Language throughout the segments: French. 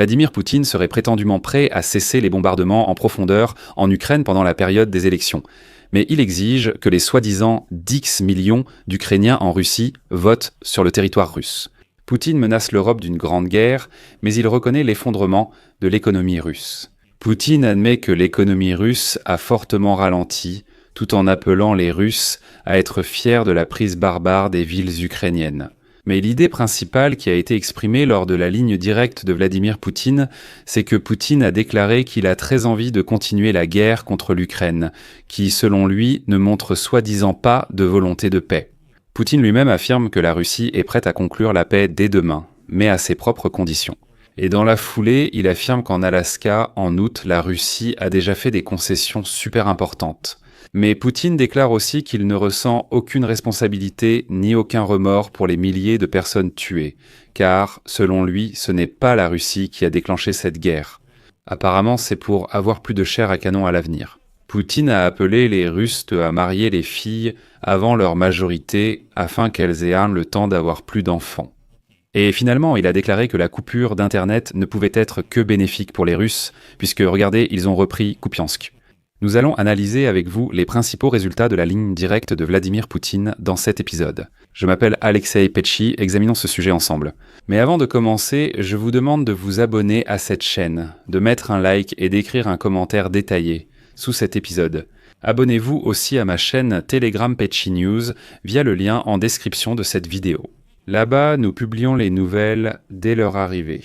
Vladimir Poutine serait prétendument prêt à cesser les bombardements en profondeur en Ukraine pendant la période des élections. Mais il exige que les soi-disant 10 millions d'Ukrainiens en Russie votent sur le territoire russe. Poutine menace l'Europe d'une grande guerre, mais il reconnaît l'effondrement de l'économie russe. Poutine admet que l'économie russe a fortement ralenti, tout en appelant les Russes à être fiers de la prise barbare des villes ukrainiennes. Mais l'idée principale qui a été exprimée lors de la ligne directe de Vladimir Poutine, c'est que Poutine a déclaré qu'il a très envie de continuer la guerre contre l'Ukraine, qui, selon lui, ne montre soi-disant pas de volonté de paix. Poutine lui-même affirme que la Russie est prête à conclure la paix dès demain, mais à ses propres conditions. Et dans la foulée, il affirme qu'en Alaska, en août, la Russie a déjà fait des concessions super importantes. Mais Poutine déclare aussi qu'il ne ressent aucune responsabilité ni aucun remords pour les milliers de personnes tuées, car, selon lui, ce n'est pas la Russie qui a déclenché cette guerre. Apparemment, c'est pour avoir plus de chair à canon à l'avenir. Poutine a appelé les Russes à marier les filles avant leur majorité afin qu'elles aient le temps d'avoir plus d'enfants. Et finalement, il a déclaré que la coupure d'Internet ne pouvait être que bénéfique pour les Russes, puisque, regardez, ils ont repris Kupiansk. Nous allons analyser avec vous les principaux résultats de la ligne directe de Vladimir Poutine dans cet épisode. Je m'appelle Alexei Petchi, examinons ce sujet ensemble. Mais avant de commencer, je vous demande de vous abonner à cette chaîne, de mettre un like et d'écrire un commentaire détaillé sous cet épisode. Abonnez-vous aussi à ma chaîne Telegram Petchi News via le lien en description de cette vidéo. Là-bas, nous publions les nouvelles dès leur arrivée.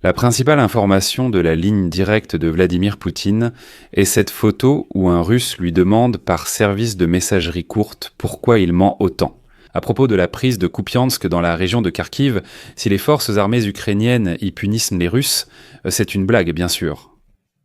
La principale information de la ligne directe de Vladimir Poutine est cette photo où un Russe lui demande par service de messagerie courte pourquoi il ment autant. À propos de la prise de Kupiansk dans la région de Kharkiv, si les forces armées ukrainiennes y punissent les Russes, c'est une blague bien sûr.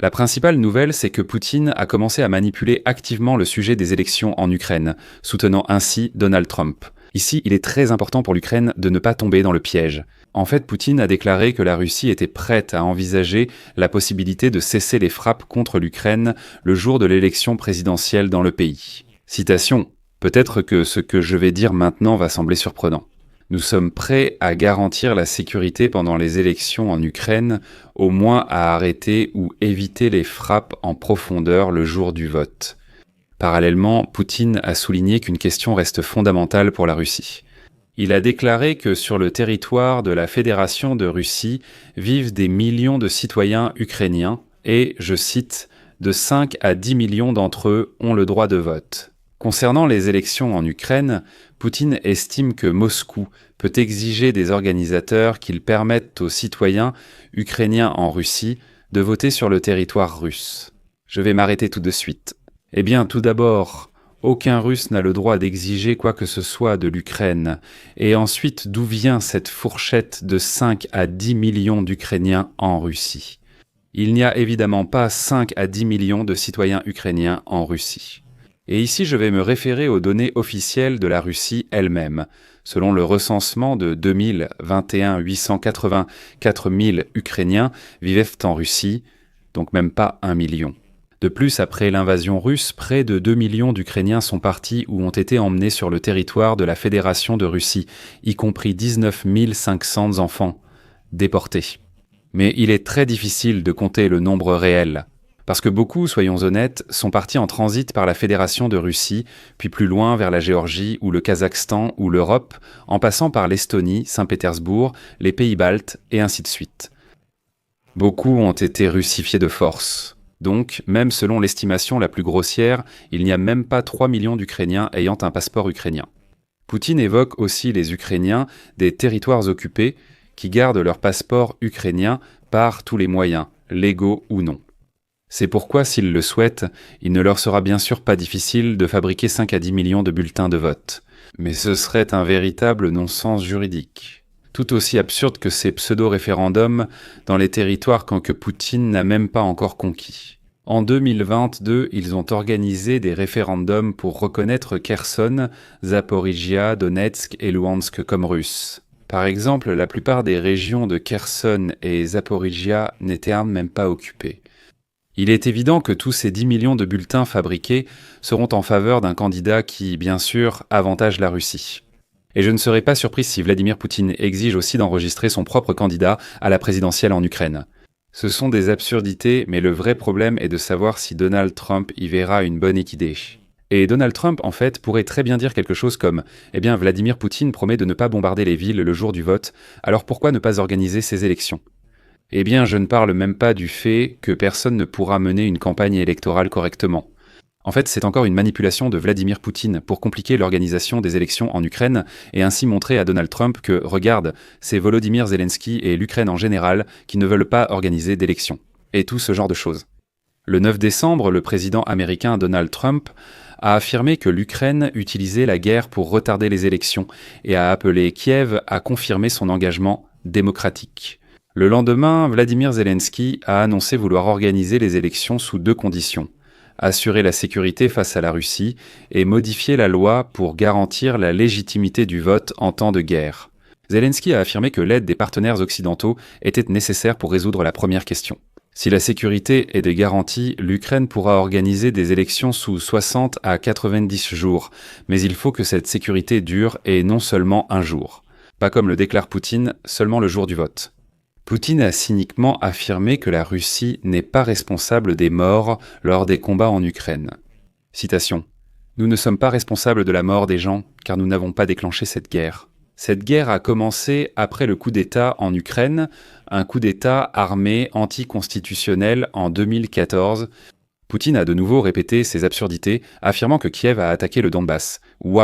La principale nouvelle, c'est que Poutine a commencé à manipuler activement le sujet des élections en Ukraine, soutenant ainsi Donald Trump. Ici, il est très important pour l'Ukraine de ne pas tomber dans le piège. En fait, Poutine a déclaré que la Russie était prête à envisager la possibilité de cesser les frappes contre l'Ukraine le jour de l'élection présidentielle dans le pays. Citation : « Peut-être que ce que je vais dire maintenant va sembler surprenant. Nous sommes prêts à garantir la sécurité pendant les élections en Ukraine, au moins à arrêter ou éviter les frappes en profondeur le jour du vote. » Parallèlement, Poutine a souligné qu'une question reste fondamentale pour la Russie. Il a déclaré que sur le territoire de la Fédération de Russie vivent des millions de citoyens ukrainiens et, je cite, « de 5 à 10 millions d'entre eux ont le droit de vote ». Concernant les élections en Ukraine, Poutine estime que Moscou peut exiger des organisateurs qu'ils permettent aux citoyens ukrainiens en Russie de voter sur le territoire russe. Je vais m'arrêter tout de suite. Eh bien, tout d'abord, aucun Russe n'a le droit d'exiger quoi que ce soit de l'Ukraine. Et ensuite, d'où vient cette fourchette de 5 à 10 millions d'Ukrainiens en Russie ? Il n'y a évidemment pas 5 à 10 millions de citoyens ukrainiens en Russie. Et ici, je vais me référer aux données officielles de la Russie elle-même. Selon le recensement de 2021, 884 000 Ukrainiens vivaient en Russie, donc même pas 1 million. De plus, après l'invasion russe, près de 2 millions d'Ukrainiens sont partis ou ont été emmenés sur le territoire de la Fédération de Russie, y compris 19 500 enfants déportés. Mais il est très difficile de compter le nombre réel, parce que beaucoup, soyons honnêtes, sont partis en transit par la Fédération de Russie, puis plus loin vers la Géorgie ou le Kazakhstan ou l'Europe, en passant par l'Estonie, Saint-Pétersbourg, les pays baltes et ainsi de suite. Beaucoup ont été russifiés de force. Donc, même selon l'estimation la plus grossière, il n'y a même pas 3 millions d'Ukrainiens ayant un passeport ukrainien. Poutine évoque aussi les Ukrainiens des territoires occupés qui gardent leur passeport ukrainien par tous les moyens, légaux ou non. C'est pourquoi, s'ils le souhaitent, il ne leur sera bien sûr pas difficile de fabriquer 5 à 10 millions de bulletins de vote. Mais ce serait un véritable non-sens juridique. Tout aussi absurde que ces pseudo-référendums dans les territoires que Poutine n'a même pas encore conquis. En 2022, ils ont organisé des référendums pour reconnaître Kherson, Zaporijia, Donetsk et Luhansk comme russes. Par exemple, la plupart des régions de Kherson et Zaporijia n'étaient même pas occupées. Il est évident que tous ces 10 millions de bulletins fabriqués seront en faveur d'un candidat qui, bien sûr, avantage la Russie. Et je ne serais pas surpris si Vladimir Poutine exige aussi d'enregistrer son propre candidat à la présidentielle en Ukraine. Ce sont des absurdités, mais le vrai problème est de savoir si Donald Trump y verra une bonne idée. Et Donald Trump, en fait, pourrait très bien dire quelque chose comme « Eh bien, Vladimir Poutine promet de ne pas bombarder les villes le jour du vote, alors pourquoi ne pas organiser ces élections ?» Eh bien, je ne parle même pas du fait que personne ne pourra mener une campagne électorale correctement. En fait, c'est encore une manipulation de Vladimir Poutine pour compliquer l'organisation des élections en Ukraine et ainsi montrer à Donald Trump que, regarde, c'est Volodymyr Zelensky et l'Ukraine en général qui ne veulent pas organiser d'élections. Et tout ce genre de choses. Le 9 décembre, le président américain Donald Trump a affirmé que l'Ukraine utilisait la guerre pour retarder les élections et a appelé Kiev à confirmer son engagement démocratique. Le lendemain, Vladimir Zelensky a annoncé vouloir organiser les élections sous 2 conditions. Assurer la sécurité face à la Russie et modifier la loi pour garantir la légitimité du vote en temps de guerre. Zelensky a affirmé que l'aide des partenaires occidentaux était nécessaire pour résoudre la première question. Si la sécurité est de garantie, l'Ukraine pourra organiser des élections sous 60 à 90 jours, mais il faut que cette sécurité dure et non seulement un jour. Pas comme le déclare Poutine, seulement le jour du vote. Poutine a cyniquement affirmé que la Russie n'est pas responsable des morts lors des combats en Ukraine. Citation. « Nous ne sommes pas responsables de la mort des gens car nous n'avons pas déclenché cette guerre. Cette guerre a commencé après le coup d'État en Ukraine, un coup d'État armé anticonstitutionnel en 2014. » Poutine a de nouveau répété ces absurdités, affirmant que Kiev a attaqué le Donbass. Où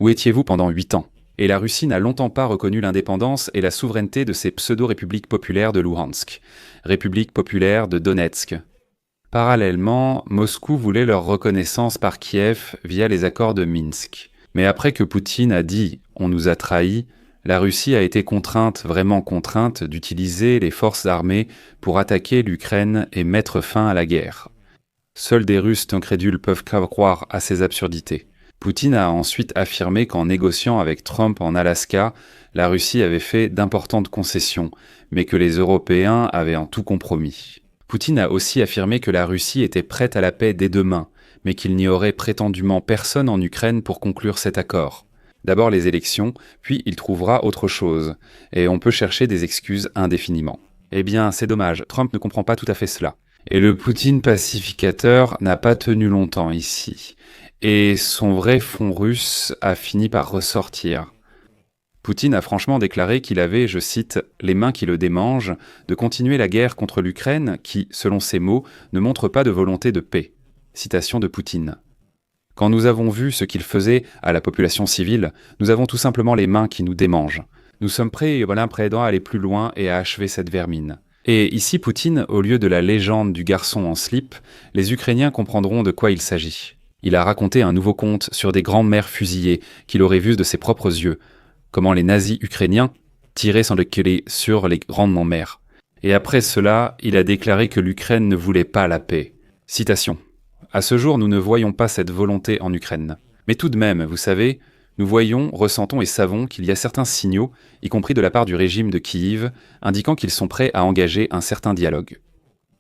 étiez-vous pendant 8 ans ? Et la Russie n'a longtemps pas reconnu l'indépendance et la souveraineté de ces pseudo-républiques populaires de Louhansk, république populaire de Donetsk. Parallèlement, Moscou voulait leur reconnaissance par Kiev via les accords de Minsk. Mais après que Poutine a dit « on nous a trahis », la Russie a été contrainte, vraiment contrainte, d'utiliser les forces armées pour attaquer l'Ukraine et mettre fin à la guerre. Seuls des Russes incrédules peuvent croire à ces absurdités. Poutine a ensuite affirmé qu'en négociant avec Trump en Alaska, la Russie avait fait d'importantes concessions, mais que les Européens avaient en tout compromis. Poutine a aussi affirmé que la Russie était prête à la paix dès demain, mais qu'il n'y aurait prétendument personne en Ukraine pour conclure cet accord. D'abord les élections, puis il trouvera autre chose, et on peut chercher des excuses indéfiniment. Eh bien, c'est dommage, Trump ne comprend pas tout à fait cela. Et le Poutine pacificateur n'a pas tenu longtemps ici. Et son vrai fond russe a fini par ressortir. Poutine a franchement déclaré qu'il avait, je cite, « les mains qui le démangent » de continuer la guerre contre l'Ukraine qui, selon ses mots, ne montre pas de volonté de paix. Citation de Poutine. Quand nous avons vu ce qu'il faisait à la population civile, nous avons tout simplement les mains qui nous démangent. Nous sommes prêts à aller plus loin et à achever cette vermine. Et ici, Poutine, au lieu de la légende du garçon en slip, les Ukrainiens comprendront de quoi il s'agit. Il a raconté un nouveau conte sur des grandes-mères fusillées qu'il aurait vues de ses propres yeux, comment les nazis ukrainiens tiraient sans le culer sur les grandes-mères. Et après cela, il a déclaré que l'Ukraine ne voulait pas la paix. Citation. « À ce jour, nous ne voyons pas cette volonté en Ukraine. Mais tout de même, vous savez, nous voyons, ressentons et savons qu'il y a certains signaux, y compris de la part du régime de Kiev, indiquant qu'ils sont prêts à engager un certain dialogue.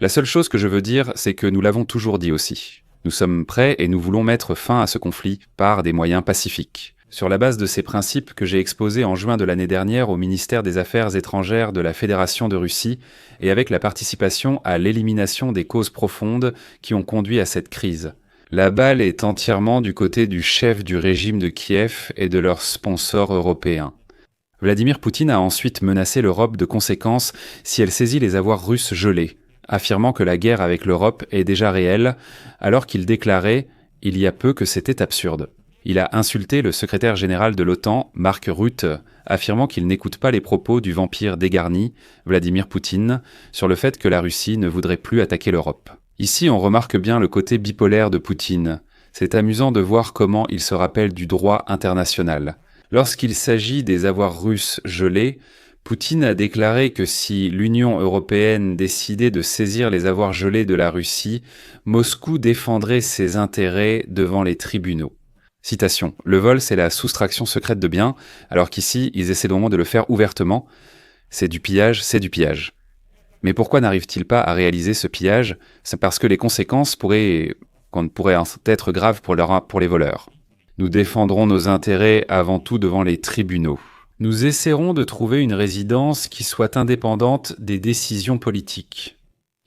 La seule chose que je veux dire, c'est que nous l'avons toujours dit aussi. Nous sommes prêts et nous voulons mettre fin à ce conflit par des moyens pacifiques. Sur la base de ces principes que j'ai exposés en juin de l'année dernière au ministère des Affaires étrangères de la Fédération de Russie et avec la participation à l'élimination des causes profondes qui ont conduit à cette crise. La balle est entièrement du côté du chef du régime de Kiev et de leurs sponsors européens. Vladimir Poutine a ensuite menacé l'Europe de conséquences si elle saisit les avoirs russes gelés, affirmant que la guerre avec l'Europe est déjà réelle, alors qu'il déclarait il y a peu que c'était absurde. Il a insulté le secrétaire général de l'OTAN, Mark Rutte, affirmant qu'il n'écoute pas les propos du vampire dégarni, Vladimir Poutine, sur le fait que la Russie ne voudrait plus attaquer l'Europe. Ici, on remarque bien le côté bipolaire de Poutine. C'est amusant de voir comment il se rappelle du droit international. Lorsqu'il s'agit des avoirs russes gelés, Poutine a déclaré que si l'Union européenne décidait de saisir les avoirs gelés de la Russie, Moscou défendrait ses intérêts devant les tribunaux. Citation. Le vol, c'est la soustraction secrète de biens, alors qu'ici, ils essaient au moins de le faire ouvertement. C'est du pillage, c'est du pillage. Mais pourquoi n'arrive-t-il pas à réaliser ce pillage ? C'est parce que les conséquences pourraient être graves pour les voleurs. Nous défendrons nos intérêts avant tout devant les tribunaux. Nous essaierons de trouver une résidence qui soit indépendante des décisions politiques.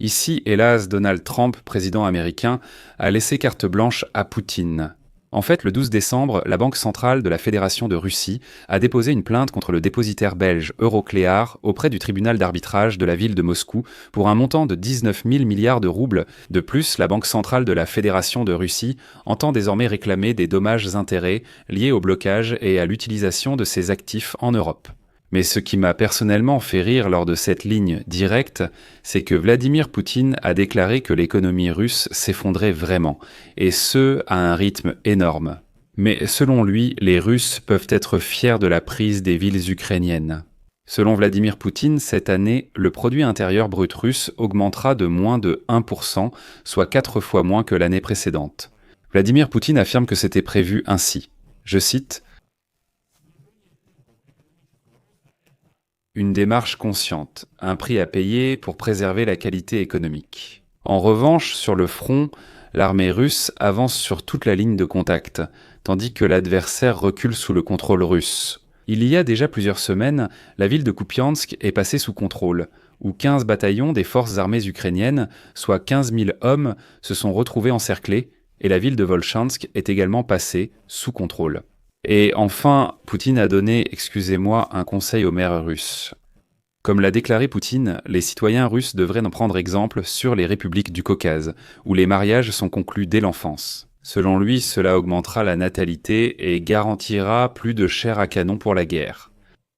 Ici, hélas, Donald Trump, président américain, a laissé carte blanche à Poutine. En fait, le 12 décembre, la Banque centrale de la Fédération de Russie a déposé une plainte contre le dépositaire belge Euroclear auprès du tribunal d'arbitrage de la ville de Moscou pour un montant de 19 000 milliards de roubles. De plus, la Banque centrale de la Fédération de Russie entend désormais réclamer des dommages-intérêts liés au blocage et à l'utilisation de ses actifs en Europe. Mais ce qui m'a personnellement fait rire lors de cette ligne directe, c'est que Vladimir Poutine a déclaré que l'économie russe s'effondrait vraiment, et ce, à un rythme énorme. Mais selon lui, les Russes peuvent être fiers de la prise des villes ukrainiennes. Selon Vladimir Poutine, cette année, le produit intérieur brut russe augmentera de moins de 1%, soit 4 fois moins que l'année précédente. Vladimir Poutine affirme que c'était prévu ainsi. Je cite: une démarche consciente, un prix à payer pour préserver la qualité économique. En revanche, sur le front, l'armée russe avance sur toute la ligne de contact, tandis que l'adversaire recule sous le contrôle russe. Il y a déjà plusieurs semaines, la ville de Kupiansk est passée sous contrôle, où 15 bataillons des forces armées ukrainiennes, soit 15 000 hommes, se sont retrouvés encerclés, et la ville de Volchansk est également passée sous contrôle. Et enfin, Poutine a donné, excusez-moi, un conseil aux maires russes. Comme l'a déclaré Poutine, les citoyens russes devraient en prendre exemple sur les républiques du Caucase, où les mariages sont conclus dès l'enfance. Selon lui, cela augmentera la natalité et garantira plus de chair à canon pour la guerre.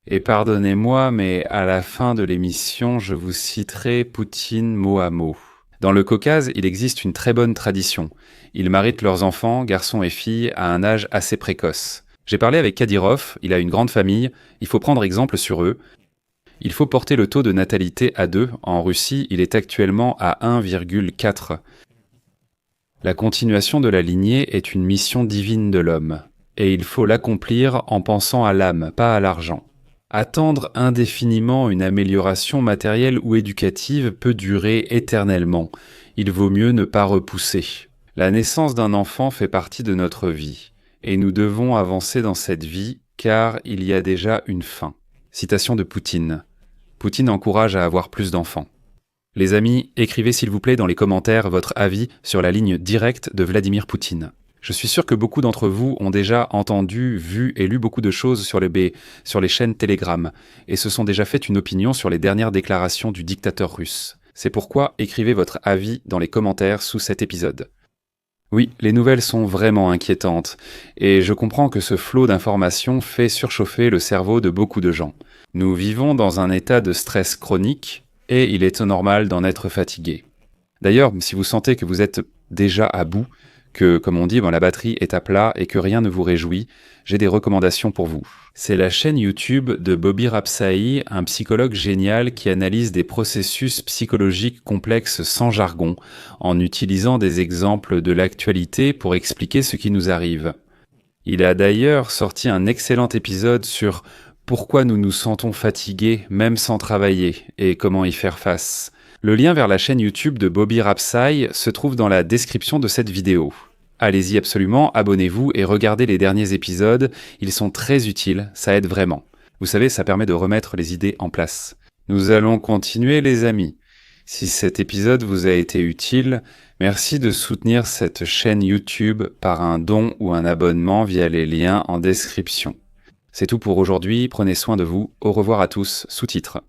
Et pardonnez-moi, mais à la fin de l'émission, je vous citerai Poutine mot à mot. Dans le Caucase, il existe une très bonne tradition. Ils maritent leurs enfants, garçons et filles, à un âge assez précoce. J'ai parlé avec Kadyrov, il a une grande famille, il faut prendre exemple sur eux. Il faut porter le taux de natalité à 2, en Russie il est actuellement à 1,4. La continuation de la lignée est une mission divine de l'homme, et il faut l'accomplir en pensant à l'âme, pas à l'argent. Attendre indéfiniment une amélioration matérielle ou éducative peut durer éternellement, il vaut mieux ne pas repousser. La naissance d'un enfant fait partie de notre vie. Et nous devons avancer dans cette vie, car il y a déjà une fin. Citation de Poutine. Poutine encourage à avoir plus d'enfants. Les amis, écrivez s'il vous plaît dans les commentaires votre avis sur la ligne directe de Vladimir Poutine. Je suis sûr que beaucoup d'entre vous ont déjà entendu, vu et lu beaucoup de choses sur les chaînes Telegram, et se sont déjà fait une opinion sur les dernières déclarations du dictateur russe. C'est pourquoi écrivez votre avis dans les commentaires sous cet épisode. Oui, les nouvelles sont vraiment inquiétantes, et je comprends que ce flot d'informations fait surchauffer le cerveau de beaucoup de gens. Nous vivons dans un état de stress chronique, et il est normal d'en être fatigué. D'ailleurs, si vous sentez que vous êtes déjà à bout, que, comme on dit, la batterie est à plat et que rien ne vous réjouit, j'ai des recommandations pour vous. C'est la chaîne YouTube de Bobby Rapsai, un psychologue génial qui analyse des processus psychologiques complexes sans jargon, en utilisant des exemples de l'actualité pour expliquer ce qui nous arrive. Il a d'ailleurs sorti un excellent épisode sur pourquoi nous nous sentons fatigués même sans travailler et comment y faire face. Le lien vers la chaîne YouTube de Bobby Rapsai se trouve dans la description de cette vidéo. Allez-y absolument, abonnez-vous et regardez les derniers épisodes, ils sont très utiles, ça aide vraiment. Vous savez, ça permet de remettre les idées en place. Nous allons continuer les amis. Si cet épisode vous a été utile, merci de soutenir cette chaîne YouTube par un don ou un abonnement via les liens en description. C'est tout pour aujourd'hui, prenez soin de vous, au revoir à tous, sous-titres.